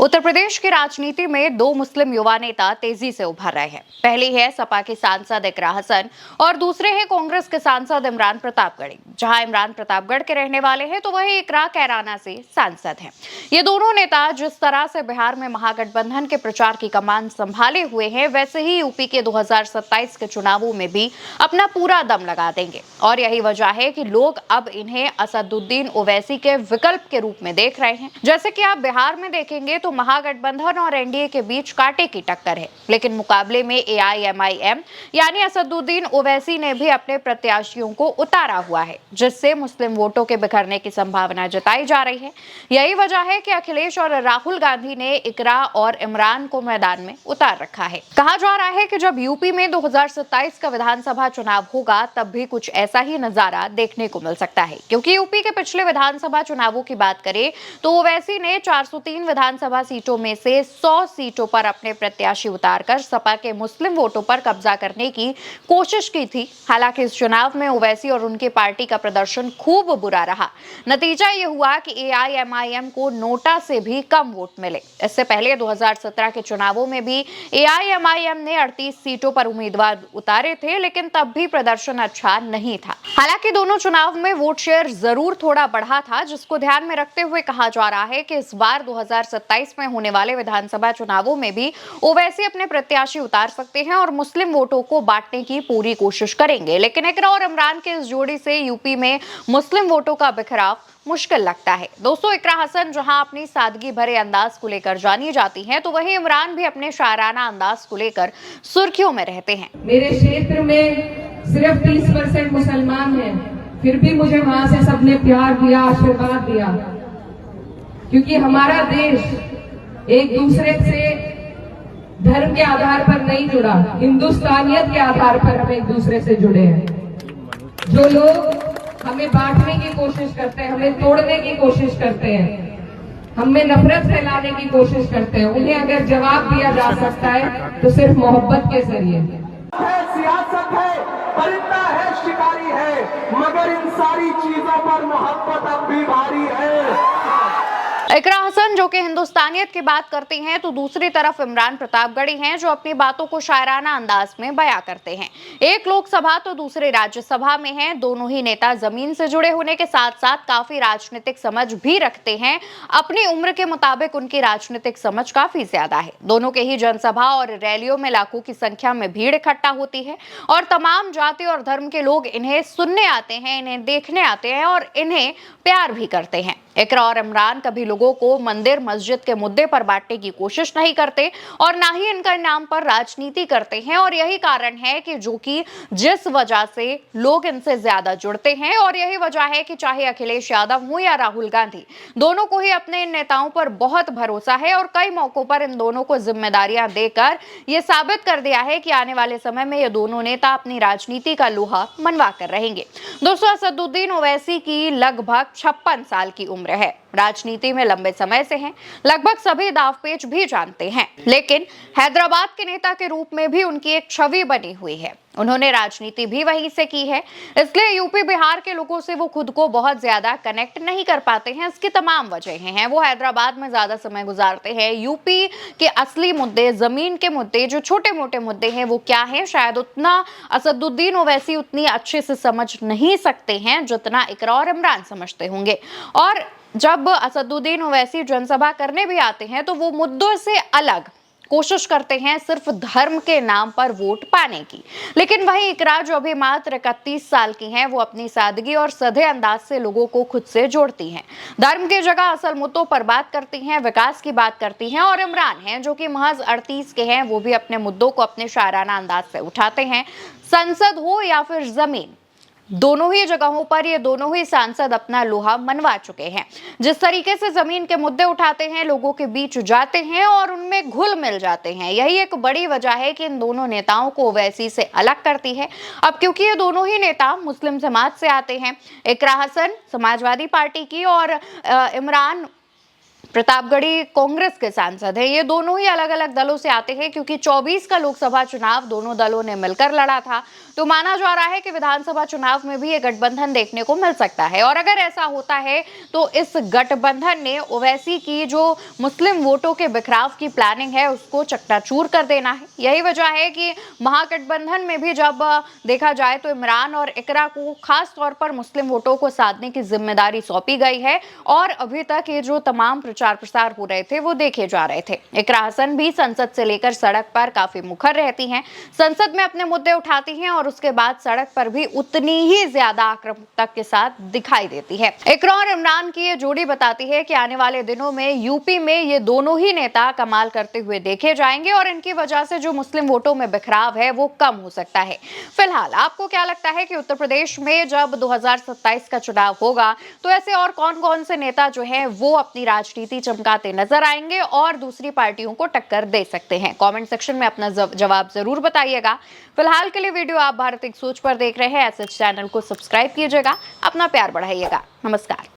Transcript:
उत्तर प्रदेश की राजनीति में दो मुस्लिम युवा नेता तेजी से उभर रहे हैं। पहली है सपा के सांसद इकरा हसन और दूसरे हैं कांग्रेस के सांसद इमरान प्रतापगढ़ी। जहां इमरान प्रतापगढ़ के रहने वाले हैं तो वहीं इकरा कैराना से सांसद हैं। ये दोनों नेता जिस तरह से बिहार में महागठबंधन के प्रचार की कमान संभाले हुए हैं, वैसे ही यूपी के 2027 के चुनावों में भी अपना पूरा दम लगा देंगे। और यही वजह है कि लोग अब इन्हें असदुद्दीन ओवैसी के विकल्प के रूप में देख रहे हैं। जैसे कि आप बिहार में देखेंगे तो महागठबंधन और एनडीए के बीच कांटे की टक्कर है, लेकिन मुकाबले में एआईएमआईएम यानी असदुद्दीन ओवैसी ने भी अपने प्रत्याशियों को उतारा हुआ है, जिससे मुस्लिम वोटों के बिखरने की संभावना जताई जा रही है। यही वजह है कि अखिलेश और राहुल गांधी ने इकरा और इमरान को मैदान में उतार रखा है। कहा जा रहा है कि जब यूपी में 2027 का विधानसभा चुनाव होगा तब भी कुछ ऐसा ही नजारा देखने को मिल सकता है, क्योंकि यूपी के पिछले विधानसभा चुनावों की बात करें तो ओवैसी ने 403 विधानसभा सीटों में से 100 सीटों पर अपने प्रत्याशी उतारकर सपा के मुस्लिम वोटों पर कब्जा करने की कोशिश की थी। हालांकि इस चुनाव में ओवैसी और उनकी पार्टी का प्रदर्शन खूब बुरा रहा। नतीजा ये हुआ कि एआईएमआईएम को नोटा से भी कम वोट मिले। इससे पहले 2017 के चुनावों में भी एआईएमआईएम ने 38 सीटों पर उम्मीदवार उतारे थे, लेकिन तब भी प्रदर्शन अच्छा नहीं था। हालांकि दोनों चुनाव में वोट शेयर जरूर थोड़ा बढ़ा था, जिसको ध्यान में रखते हुए कहा जा रहा है कि इस बार 2027 में होने वाले विधानसभा चुनावों में भी ओवैसी अपने प्रत्याशी उतार सकते हैं और मुस्लिम वोटों को बांटने की पूरी कोशिश करेंगे। लेकिन इकरा और इमरान के इस जोड़ी से यूपी में मुस्लिम वोटों का बिखराव मुश्किल लगता है। दोस्तों, इकरा हसन जहां अपनी सादगी भरे अंदाज को लेकर जानी जाती हैं, तो वहीं इमरान भी अपने शायराना अंदाज को लेकर सुर्खियों में रहते हैं। मेरे क्षेत्र में सिर्फ 30% मुसलमान हैं, फिर भी मुझे वहां से सबने प्यार दिया, आशीर्वाद दिया, क्योंकि हमारा देश एक दूसरे से धर्म के आधार पर नहीं जुड़ा, हिंदुस्तानियत के आधार पर हम एक दूसरे से जुड़े हैं। जो लोग हमें बांटने की कोशिश करते हैं, हमें तोड़ने की कोशिश करते हैं, हमें नफरत फैलाने की कोशिश करते हैं, उन्हें अगर जवाब दिया जा सकता है तो सिर्फ मोहब्बत के जरिए। सियासत है, परिंदा है, शिकारी है, मगर इन सारी चीजों पर मोहब्बत अब भी भारी है। इकरा हसन जो कि हिंदुस्तानियत की बात करती हैं, तो दूसरी तरफ इमरान प्रतापगढ़ी हैं जो अपनी बातों को शायराना अंदाज में बयां करते हैं। एक लोकसभा तो दूसरे राज्यसभा में हैं। दोनों ही नेता जमीन से जुड़े होने के साथ साथ काफी राजनीतिक समझ भी रखते हैं। अपनी उम्र के मुताबिक उनकी राजनीतिक समझ काफी ज्यादा है। दोनों के ही जनसभा और रैलियों में लाखों की संख्या में भीड़ इकट्ठा होती है और तमाम जाति और धर्म के लोग इन्हें सुनने आते हैं, इन्हें देखने आते हैं और इन्हें प्यार भी करते हैं। इकरा और इमरान कभी लोगों को मंदिर मस्जिद के मुद्दे पर बांटने की कोशिश नहीं करते और ना ही इनका नाम पर राजनीति करते हैं, और यही कारण है कि जिस वजह से लोग इनसे ज्यादा जुड़ते हैं। और यही वजह है कि चाहे अखिलेश यादव हो या राहुल गांधी, दोनों को ही अपने इन नेताओं पर बहुत भरोसा है और कई मौकों पर इन दोनों को जिम्मेदारियां देकर यह साबित कर दिया है कि आने वाले समय में ये दोनों नेता अपनी राजनीति का लोहा मनवा कर रहेंगे। दोस्तों, असदुद्दीन ओवैसी की लगभग 56 साल की उम्र है, राजनीति में लंबे समय से हैं, लगभग सभी दावपेच भी जानते हैं, लेकिन हैदराबाद के नेता के रूप में भी उनकी एक छवि बनी हुई है। उन्होंने राजनीति भी वहीं से की है, इसलिए यूपी बिहार के लोगों से वो खुद को बहुत ज्यादा कनेक्ट नहीं कर पाते हैं। इसकी तमाम वजहें हैं। वो हैदराबाद में ज्यादा समय गुजारते हैं। यूपी के असली मुद्दे, जमीन के मुद्दे, जो छोटे मोटे मुद्दे हैं, वो क्या है, शायद उतना असदुद्दीन ओवैसी उतनी अच्छे से समझ नहीं सकते हैं जितना इकरा और इमरान समझते होंगे। और जब असदुद्दीन ओवैसी जनसभा करने भी आते हैं तो वो मुद्दों से अलग कोशिश करते हैं सिर्फ धर्म के नाम पर वोट पाने की। लेकिन वही इकरा जो अभी मात्र 31 साल की हैं, वो अपनी सादगी और सधे अंदाज से लोगों को खुद से जोड़ती हैं। धर्म की जगह असल मुद्दों पर बात करती हैं, विकास की बात करती हैं। और इमरान हैं जो कि महज 38 के हैं, वो भी अपने मुद्दों को अपने शायराना अंदाज से उठाते हैं। संसद हो या फिर जमीन, दोनों ही जगहों पर ये दोनों ही सांसद अपना लोहा मनवा चुके हैं। जिस तरीके से जमीन के मुद्दे उठाते हैं, लोगों के बीच जाते हैं और उनमें घुल मिल जाते हैं, यही एक बड़ी वजह है कि इन दोनों नेताओं को ओवैसी से अलग करती है। अब क्योंकि ये दोनों ही नेता मुस्लिम समाज से आते हैं, इकरा हसन समाजवादी पार्टी की और इमरान प्रतापगढ़ी कांग्रेस के सांसद हैं। ये दोनों ही अलग अलग दलों से आते हैं क्योंकि 24 का लोकसभा चुनाव दोनों दलों ने मिलकर लड़ा था। तो माना जा रहा है कि विधानसभा चुनाव में भी ये गठबंधन देखने को मिल सकता है और अगर ऐसा होता है तो इस गठबंधन ने ओवैसी की जो मुस्लिम वोटों के बिखराव की प्लानिंग है उसको चकनाचूर कर देना है। यही वजह है कि महागठबंधन में भी जब देखा जाए तो इमरान और इकरा को खास तौर पर मुस्लिम वोटों को साधने की जिम्मेदारी सौंपी गई है और अभी तक ये जो तमाम प्रचार प्रसार हो रहे थे वो देखे जा रहे थे। इकरा हसन भी संसद से लेकर सड़क पर काफी मुखर रहती हैं, संसद में अपने मुद्दे उठाती हैं और उसके बाद सड़क पर भी उतनी ही ज्यादा आक्रामकता के साथ दिखाई देती है। इकरा और इमरान की ये जोड़ी बताती है कि आने वाले दिनों में यूपी में ये दोनों ही नेता कमाल करते हुए देखे जाएंगे और इनकी वजह से जो मुस्लिम वोटों में बिखराव है वो कम हो सकता है। फिलहाल आपको क्या लगता है कि उत्तर प्रदेश में जब 2027 का चुनाव होगा तो ऐसे और कौन-कौन से नेता जो हैं वो अपनी राजनीति चमकाते नजर आएंगे और दूसरी पार्टियों को टक्कर दे सकते हैं? कमेंट सेक्शन में अपना जवाब जरूर बताइएगा। फिलहाल के लिए वीडियो आप भारत एक सोच पर देख रहे हैं। ऐसे चैनल को सब्सक्राइब कीजिएगा, अपना प्यार बढ़ाइएगा। नमस्कार।